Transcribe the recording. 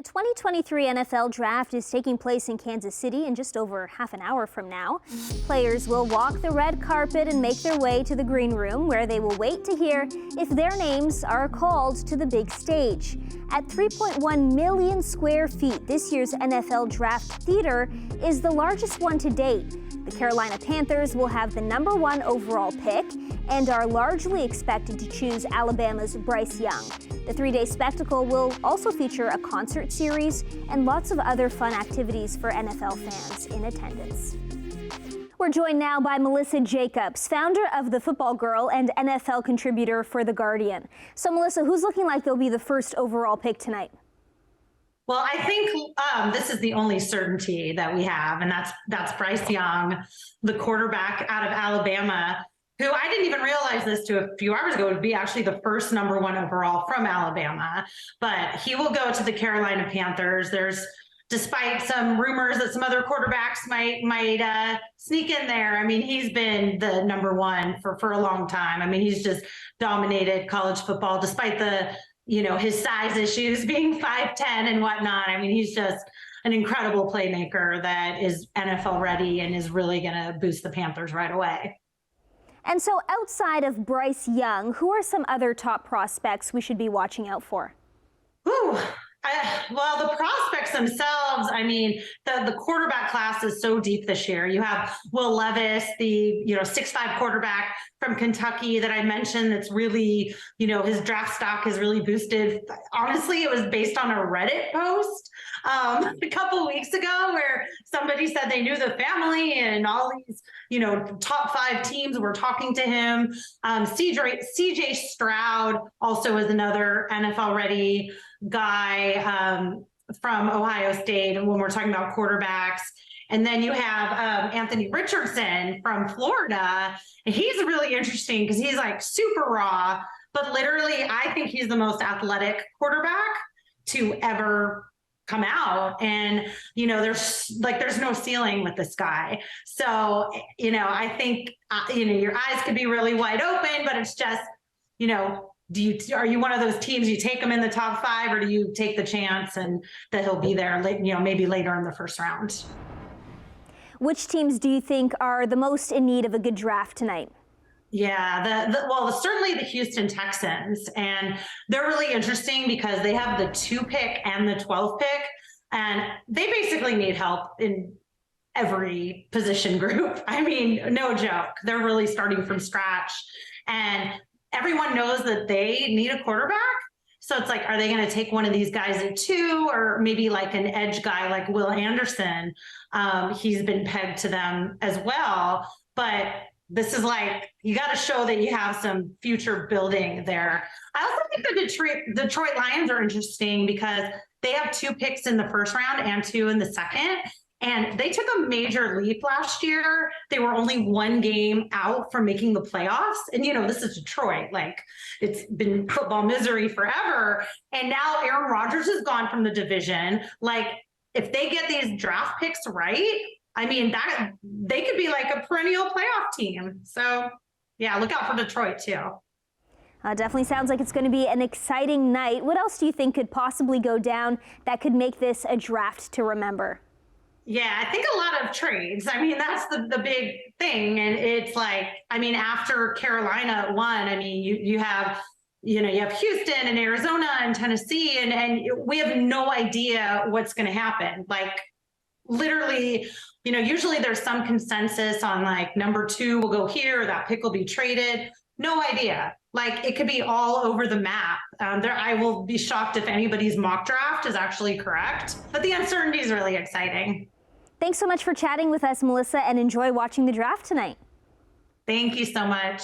The 2023 NFL Draft is taking place in Kansas City in just over half an hour from now. Players will walk the red carpet and make their way to the green room, where they will wait to hear if their names are called to the big stage. At 3.1 million square feet, this year's NFL Draft Theater is the largest one to date. The Carolina Panthers will have the #1 overall pick and are largely expected to choose Alabama's Bryce Young. The three-day spectacle will also feature a concert series and lots of other fun activities for NFL fans in attendance. We're joined now by Melissa Jacobs, founder of The Football Girl and NFL contributor for The Guardian. So Melissa, who's looking like they'll be the first overall pick tonight? Well, I think this is the only certainty that we have, and that's Bryce Young, the quarterback out of Alabama, who I didn't even realize this to a few hours ago would be actually the first #1 overall from Alabama. But he will go to the Carolina Panthers. Despite some rumors that some other quarterbacks might sneak in there. I mean, he's been the #1 for a long time. I mean, he's just dominated college football, despite his size issues, being 5'10" and whatnot. I mean, he's just an incredible playmaker that is NFL ready and is really going to boost the Panthers right away. And so outside of Bryce Young, who are some other top prospects we should be watching out for? Well, the prospects themselves, I mean, the quarterback class is so deep this year. You have Will Levis, the 6'5" quarterback from Kentucky that I mentioned that's really, his draft stock is really boosted. Honestly, it was based on a Reddit post a couple weeks ago where somebody said they knew the family and all these, top 5 teams were talking to him. CJ Stroud also is another NFL ready guy from Ohio State, and when we're talking about quarterbacks. And then you have Anthony Richardson from Florida, and he's really interesting because he's like super raw, but literally I think he's the most athletic quarterback to ever come out. And there's no ceiling with this guy. So I think your eyes could be really wide open, but it's just are you one of those teams, you take him in the top 5, or do you take the chance and that he'll be there maybe later in the first round? Which teams do you think are the most in need of a good draft tonight? Yeah, certainly the Houston Texans, and they're really interesting because they have the 2 pick and the 12 pick, and they basically need help in every position group. I mean, no joke. They're really starting from scratch, and everyone knows that they need a quarterback. So it's like, are they going to take one of these guys at 2, or maybe like an edge guy like Will Anderson? He's been pegged to them as well. But this is like, you got to show that you have some future building there. I also think the Detroit Lions are interesting because they have 2 picks in the first round and 2 in the second. And they took a major leap last year. They were only 1 game out from making the playoffs. And, this is Detroit. Like, it's been football misery forever. And now Aaron Rodgers is gone from the division. Like, if they get these draft picks right, I mean, they could be like a perennial playoff team. So, yeah, look out for Detroit, too. Definitely sounds like it's going to be an exciting night. What else do you think could possibly go down that could make this a draft to remember? Yeah, I think a lot of trades. I mean, that's the big thing. And it's like, I mean, after Carolina won, I mean, you have Houston and Arizona and Tennessee, and we have no idea what's going to happen. Like, literally, usually there's some consensus on like #2 will go here, that pick will be traded. No idea. Like, it could be all over the map. I will be shocked if anybody's mock draft is actually correct, but the uncertainty is really exciting. Thanks so much for chatting with us, Melissa, and enjoy watching the draft tonight. Thank you so much.